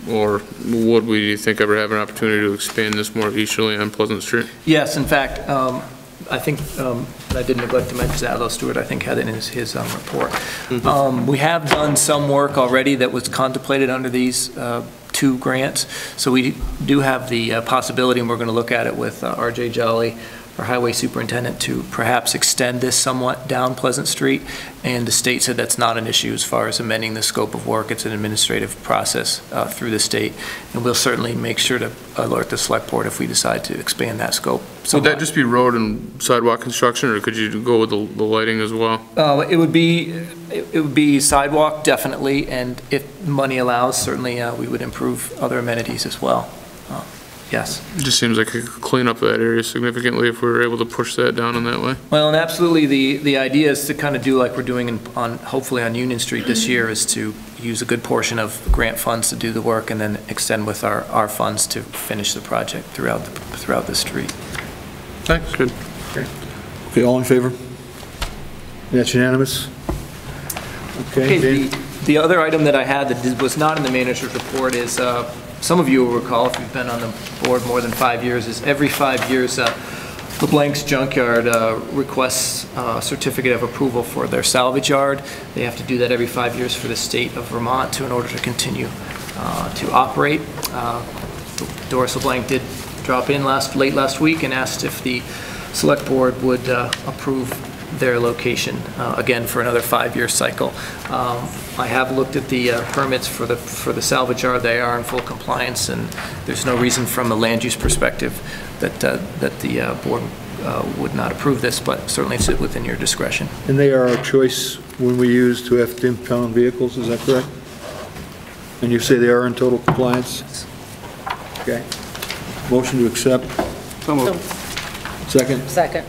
Speaker 13: or would we think ever have an opportunity to expand this more easily on Pleasant Street?
Speaker 8: Yes, in fact, I think, I did neglect to mention that, although Stuart, I think, had it in his report. We have done some work already that was contemplated under these 2 grants, so we do have the possibility, and we're going to look at it with R.J. Jolly, our highway superintendent, to perhaps extend this somewhat down Pleasant Street, and the state said that's not an issue as far as amending the scope of work. It's an administrative process through the state, and we'll certainly make sure to alert the select board if we decide to expand that scope somewhat.
Speaker 13: Would that just be road and sidewalk construction, or could you go with the lighting as well?
Speaker 8: It would be sidewalk, definitely, and if money allows, certainly we would improve other amenities as well. Yes.
Speaker 13: It just seems like it could clean up that area significantly if we were able to push that down in that way.
Speaker 8: Well, and absolutely, the idea is to kind of do like we're doing hopefully on Union Street this year, is to use a good portion of grant funds to do the work and then extend with our funds to finish the project throughout the street.
Speaker 13: Thanks. Good.
Speaker 2: Okay, all in favor? That's unanimous. Okay.
Speaker 8: The other item that I had that was not in the manager's report is, some of you will recall, if you've been on the board more than 5 years, is every 5 years, LeBlanc's Junkyard requests a certificate of approval for their salvage yard. They have to do that every 5 years for the state of Vermont in order to continue to operate. Doris LeBlanc did drop in late last week and asked if the select board would approve their location, again, for another 5-year cycle. I have looked at the permits for the salvage yard. They are in full compliance, and there's no reason from a land use perspective that the board would not approve this, but certainly it's within your discretion.
Speaker 2: And they are our choice when we use to have to impound vehicles, is that correct? And you say they are in total compliance? Okay. Motion to accept.
Speaker 14: So moved.
Speaker 2: Second?
Speaker 4: Second.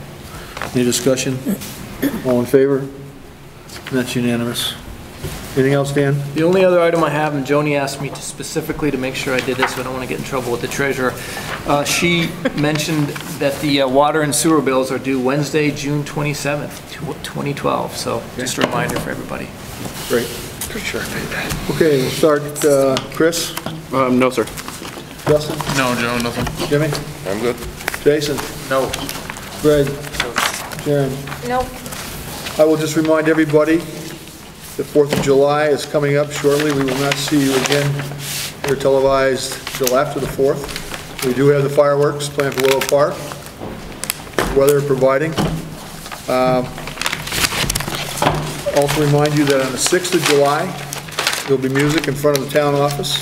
Speaker 2: Any discussion? All in favor? That's unanimous. Anything else, Dan?
Speaker 8: The only other item I have, and Joni asked me to specifically to make sure I did this, so I don't want to get in trouble with the treasurer. She mentioned that the water and sewer bills are due Wednesday, June 27th, 2012. So just a reminder for everybody.
Speaker 2: Great.
Speaker 14: Pretty sure I paid that.
Speaker 2: Okay, we'll start, Chris?
Speaker 7: No, sir.
Speaker 2: Justin?
Speaker 13: No, Joe, nothing.
Speaker 2: Jimmy?
Speaker 5: I'm good.
Speaker 2: Jason?
Speaker 1: No.
Speaker 2: Greg? Sharon?
Speaker 4: Nope.
Speaker 2: I will just remind everybody, the 4th of July is coming up shortly. We will not see you again here televised until after the 4th. We do have the fireworks planned for Willow Park, weather providing. Also remind you that on the 6th of July, there'll be music in front of the town office,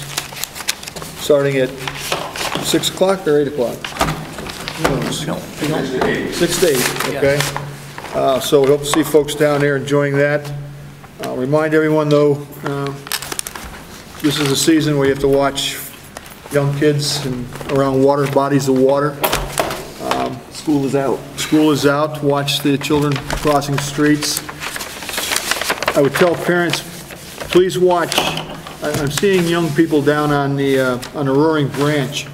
Speaker 2: starting at 6 o'clock or 8 o'clock? 6 to 8, okay? So we hope to see folks down there enjoying that. I'll remind everyone, though, this is a season where you have to watch young kids and around water, bodies of water.
Speaker 11: School is out.
Speaker 2: School is out. Watch the children crossing streets. I would tell parents, please watch. I'm seeing young people down on the Roaring Branch.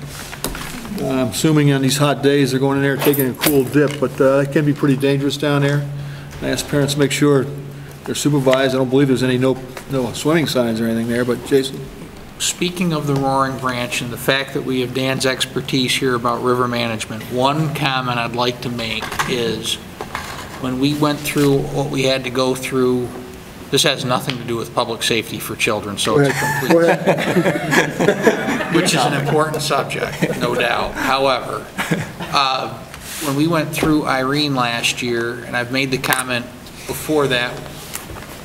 Speaker 2: I'm assuming on these hot days they're going in there taking a cool dip, but it can be pretty dangerous down there. I ask parents to make sure they're supervised. I don't believe there's any no swimming signs or anything there, but Jason?
Speaker 1: Speaking of the Roaring Branch and the fact that we have Dan's expertise here about river management, one comment I'd like to make is when we went through what we had to go through, this has nothing to do with public safety for children, so it's a complete, which is an important subject, no doubt. However, when we went through Irene last year, and I've made the comment before that,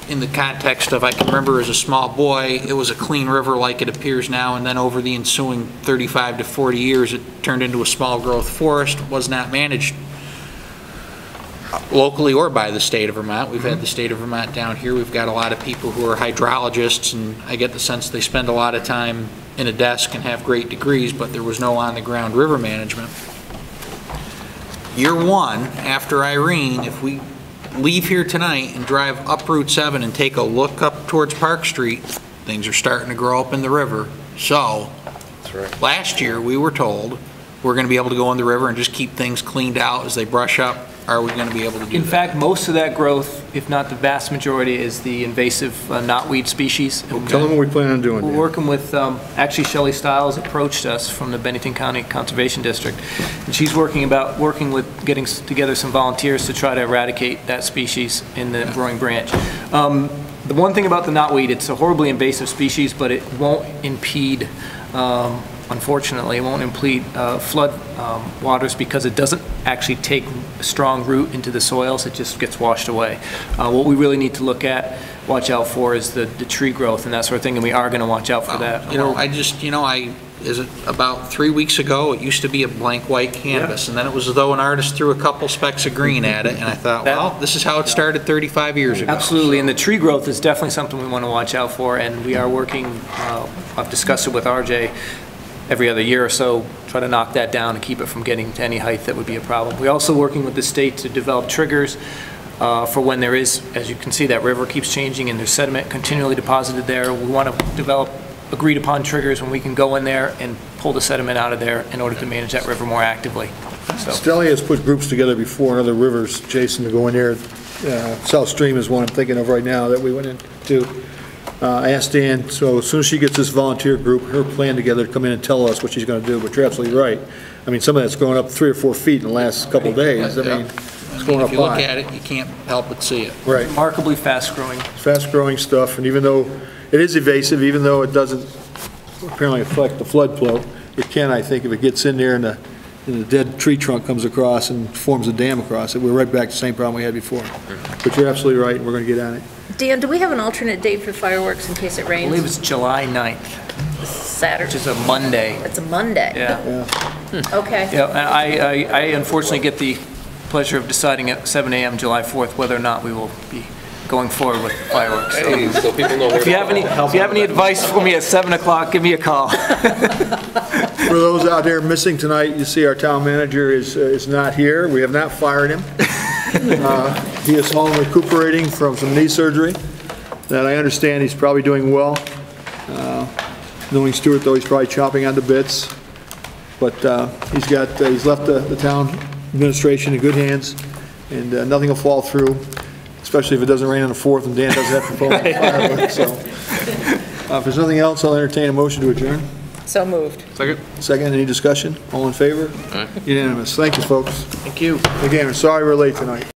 Speaker 1: in the context of I can remember as a small boy, it was a clean river like it appears now, and then over the ensuing 35 to 40 years, it turned into a small growth forest, was not managed locally or by the state of Vermont. We've had the state of Vermont down here. We've got a lot of people who are hydrologists, and I get the sense they spend a lot of time in a desk and have great degrees, but there was no on-the-ground river management. Year one, after Irene, if we leave here tonight and drive up Route 7 and take a look up towards Park Street, things are starting to grow up in the river. So, that's right. Last year we were told we're going to be able to go in the river and just keep things cleaned out as they brush up. Are we going to be able to do that?
Speaker 8: In fact, most of that growth, if not the vast majority, is the invasive knotweed species.
Speaker 2: Tell them what we plan on doing.
Speaker 8: We're working with, actually Shelley Stiles approached us from the Bennington County Conservation District, and she's working with getting together some volunteers to try to eradicate that species in the Roaring Branch. The one thing about the knotweed, it's a horribly invasive species, but it won't impede unfortunately, it won't impede flood waters because it doesn't actually take a strong root into the soils. It just gets washed away. What we really need to watch out for is the tree growth and that sort of thing, and we are going to watch out for that.
Speaker 1: You know, is it about 3 weeks ago, it used to be a blank white canvas, and then it was as though an artist threw a couple specks of green at it, and I thought, well, this is how it started 35 years ago.
Speaker 8: Absolutely, and the tree growth is definitely something we want to watch out for, and we are working, I've discussed it with RJ, every other year or so, try to knock that down and keep it from getting to any height that would be a problem. We're also working with the state to develop triggers for when there is, as you can see, that river keeps changing and there's sediment continually deposited there. We want to develop agreed upon triggers when we can go in there and pull the sediment out of there in order to manage that river more actively. So.
Speaker 2: Stelly has put groups together before in other rivers, Jason, to go in there. South Stream is one I'm thinking of right now that we went into. I asked Dan, so as soon as she gets this volunteer group, her plan together to come in and tell us what she's going to do, but you're absolutely right. I mean, some of that's going up 3 or 4 feet in the last couple of days. I mean, it's going up high.
Speaker 1: If you look at it, you can't help but see it.
Speaker 2: Right.
Speaker 8: Remarkably fast-growing.
Speaker 2: Fast-growing stuff, and even though it is evasive, even though it doesn't apparently affect the flood flow, it can, I think, if it gets in there and and a dead tree trunk comes across and forms a dam across it, we're right back to the same problem we had before. But you're absolutely right, and we're going to get on it.
Speaker 4: Dan, do we have an alternate date for fireworks in case it
Speaker 8: I
Speaker 4: rains?
Speaker 8: believe it's July 9th,
Speaker 4: Saturday.
Speaker 8: which is a Monday.
Speaker 4: It's a Monday.
Speaker 8: Yeah.
Speaker 4: Okay.
Speaker 8: Yeah, and I unfortunately get the pleasure of deciding at 7 a.m. July 4th whether or not we will be going forward with fireworks.
Speaker 5: Hey, so people know where
Speaker 8: If you have any advice for me at 7 o'clock, give me a call.
Speaker 2: For those out there missing tonight, you see our town manager is not here. We have not fired him. He is home recuperating from some knee surgery that I understand he's probably doing well. Knowing Stuart, though, he's probably chomping on the bits. But he's left the town administration in good hands, and nothing will fall through, especially if it doesn't rain on the 4th and Dan doesn't have to phone fireworks. So, if there's nothing else, I'll entertain a motion to adjourn.
Speaker 4: So moved.
Speaker 2: Second, any discussion? All in favor?
Speaker 13: Aye.
Speaker 2: Unanimous. Thank you, folks.
Speaker 8: Thank you.
Speaker 2: Again, I'm sorry we're late tonight.